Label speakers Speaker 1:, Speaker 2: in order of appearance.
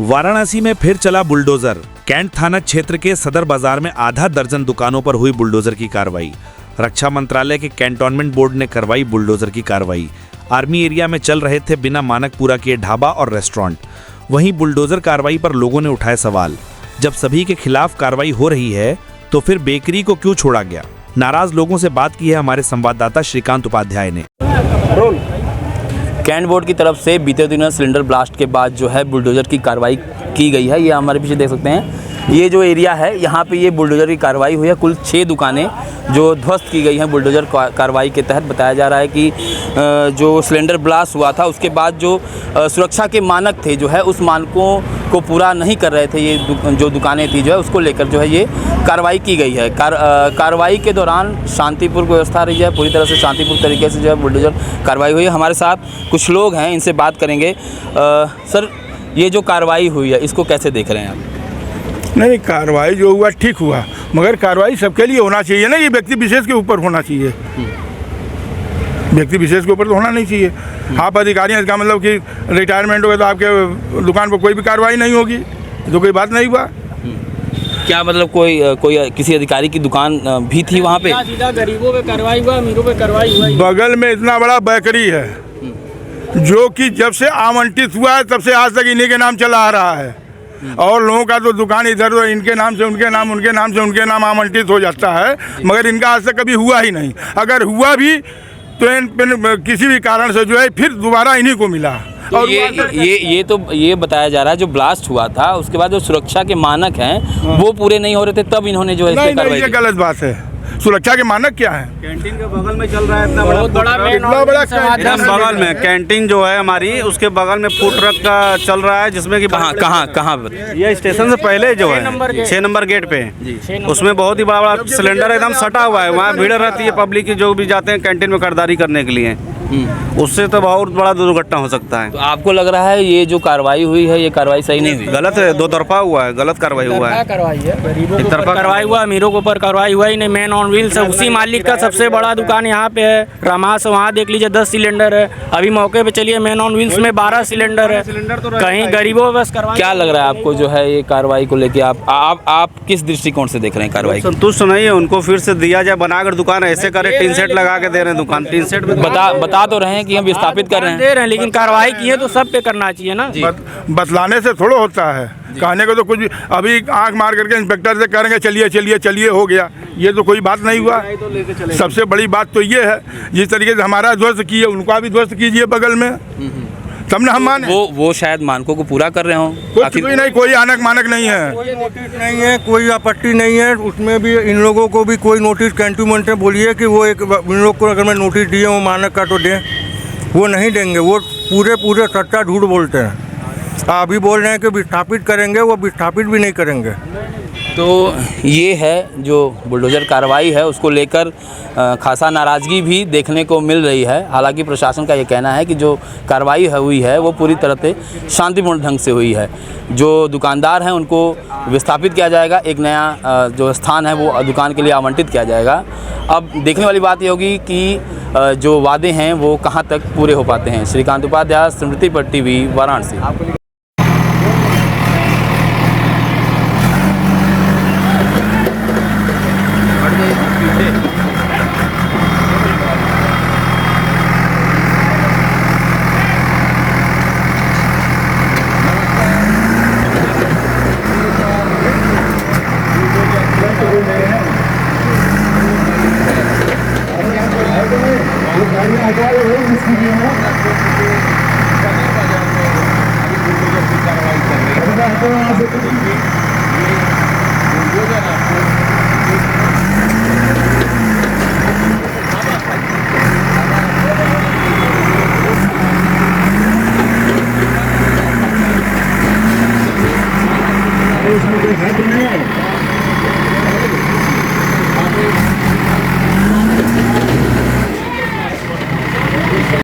Speaker 1: वाराणसी में फिर चला बुलडोजर। कैंट थाना क्षेत्र के सदर बाजार में आधा दर्जन दुकानों पर हुई बुलडोजर की कार्रवाई। रक्षा मंत्रालय के कैंटोनमेंट बोर्ड ने करवाई बुलडोजर की कार्रवाई। आर्मी एरिया में चल रहे थे बिना मानक पूरा किए ढाबा और रेस्टोरेंट। वहीं बुलडोजर कार्रवाई पर लोगों ने उठाए सवाल। जब सभी के खिलाफ कार्रवाई हो रही है तो फिर बेकरी को क्यों छोड़ा गया? नाराज लोगों से बात की है हमारे संवाददाता श्रीकांत उपाध्याय ने।
Speaker 2: कैंट बोर्ड की तरफ से बीते दिनों सिलेंडर ब्लास्ट के बाद जो है बुलडोजर की कार्रवाई की गई है। ये हमारे पीछे देख सकते हैं, ये जो एरिया है यहाँ पे ये बुलडोजर की कार्रवाई हुई है। कुल 6 दुकानें जो ध्वस्त की गई हैं बुलडोजर कार्रवाई के तहत। बताया जा रहा है कि जो सिलेंडर ब्लास्ट हुआ था उसके बाद जो सुरक्षा के मानक थे जो है उस मानकों को पूरा नहीं कर रहे थे ये जो दुकानें थी जो है उसको लेकर जो है ये कार्रवाई की गई है। कार्रवाई के दौरान शांतिपूर्ण व्यवस्था रही है, पूरी तरह से शांतिपूर्ण तरीके से जो है बुलडोजर कार्रवाई हुई है। हमारे साथ कुछ लोग हैं, इनसे बात करेंगे। सर, ये जो कार्रवाई हुई है इसको कैसे देख रहे हैं आप?
Speaker 3: नहीं, कार्रवाई जो हुआ ठीक हुआ, मगर कार्रवाई सबके लिए होना चाहिए ना, ये व्यक्ति विशेष के ऊपर होना चाहिए। व्यक्ति विशेष के ऊपर तो होना नहीं चाहिए। आप अधिकारी हैं, इसका मतलब कि रिटायरमेंट हो गया तो आपके दुकान पर कोई भी कार्रवाई नहीं होगी, तो कोई बात नहीं हुआ।
Speaker 2: क्या मतलब कोई किसी अधिकारी की दुकान भी थी वहाँ पे?
Speaker 4: सीधा गरीबों पे कार्रवाई हुआ, अमीरों पे कार्रवाई हुआ।
Speaker 3: बगल में इतना बड़ा बेकरी है जो कि जब से आवंटित हुआ है तब से आज तक इन्हीं के नाम चला आ रहा है, और लोगों का तो दुकान इधर उधर इनके नाम से उनके नाम, उनके नाम से उनके नाम आवंटित हो जाता है, मगर इनका आज तक कभी हुआ ही नहीं। अगर हुआ भी तो किसी भी कारण से जो है फिर दोबारा इन्हीं को मिला।
Speaker 2: तो और ये बताया जा रहा है जो ब्लास्ट हुआ था उसके बाद जो सुरक्षा के मानक हैं वो पूरे नहीं हो रहे थे, तब इन्होंने जो है
Speaker 3: नहीं, ये गलत बात है। सुरक्षा के मानक क्या है?
Speaker 5: कैंटीन के बगल में चल रहा है, इतना बड़ा
Speaker 3: एकदम
Speaker 5: बगल में कैंटीन जो है हमारी, उसके बगल में फूड ट्रक का चल रहा है, जिसमें कि
Speaker 2: कहाँ
Speaker 5: ये स्टेशन से पहले जो है 6 नंबर गेट पे, उसमें बहुत ही बड़ा सिलेंडर एकदम सटा हुआ है। वहाँ भीड़ रहती है पब्लिक की, जो भी जाते हैं कैंटीन में खरीदारी करने के लिए, उससे तो बहुत बड़ा दुर्घटना हो सकता है।
Speaker 2: तो आपको लग रहा है ये जो कार्रवाई हुई है ये कार्रवाई सही नहीं हुई?
Speaker 5: गलत है, दो तरफा हुआ है, गलत कार्रवाई हुआ है।
Speaker 4: गरीबों के ऊपर कार्रवाई हुआ, अमीरों के ऊपर कार्रवाई हुआ ही नहीं। मैन ऑन व्हील्स है, उसी मालिक का सबसे बड़ा दुकान यहाँ पे है रमास, वहाँ देख लीजिए 10 सिलेंडर है। अभी मौके पे चलिए मैन ऑन व्हील्स में 12 सिलेंडर है। कहीं गरीबों बस कार्रवाई।
Speaker 2: क्या लग रहा है आपको जो है ये कार्रवाई को लेके आप किस दृष्टिकोण से देख रहे हैं कार्रवाई?
Speaker 5: संतुष्ट नहीं है, उनको फिर से दिया जाए बनाकर दुकान, ऐसे करे टीन सेट लगा के दे रहे हैं दुकान। टीन सेट
Speaker 2: बता तो रहे हैं कि हम विस्थापित कर रहे हैं,
Speaker 4: लेकिन कार्रवाई की है तो सब पे करना चाहिए ना।
Speaker 3: बतलाने से थोड़ा होता है, कहने को तो कुछ भी। अभी आंख मार करके इंस्पेक्टर से करेंगे चलिए चलिए चलिए हो गया, ये तो कोई बात नहीं हुआ। सबसे बड़ी बात तो ये है, जिस तरीके से हमारा ध्वस्त किए उनका भी ध्वस्त कीजिए बगल में, तब ना हम माने।
Speaker 2: वो शायद मानकों को पूरा कर रहे हो।
Speaker 3: कुछ भी नहीं, कोई आनक मानक नहीं है,
Speaker 6: कोई नोटिस नहीं है, कोई आपत्ति नहीं है। उसमें भी इन लोगों को भी कोई नोटिस कैंटोनमेंट में बोलिए कि वो एक इन लोग को अगर मैं नोटिस दिए वो मानक का तो दें, वो नहीं देंगे। वो पूरे सट्टा झूठ बोलते हैं। अभी बोल रहे हैं कि विस्थापित करेंगे, वो विस्थापित भी नहीं करेंगे।
Speaker 2: तो ये है जो बुलडोजर कार्रवाई है उसको लेकर खासा नाराज़गी भी देखने को मिल रही है। हालांकि प्रशासन का ये कहना है कि जो कार्रवाई हुई है वो पूरी तरह से शांतिपूर्ण ढंग से हुई है। जो दुकानदार हैं उनको विस्थापित किया जाएगा, एक नया जो स्थान है वो दुकान के लिए आवंटित किया जाएगा। अब देखने वाली बात ये होगी कि जो वादे हैं वो कहाँ तक पूरे हो पाते हैं। श्रीकांत उपाध्याय, स्मृति पर टीवी, वाराणसी।
Speaker 7: इसमें कोई है तो नहीं है।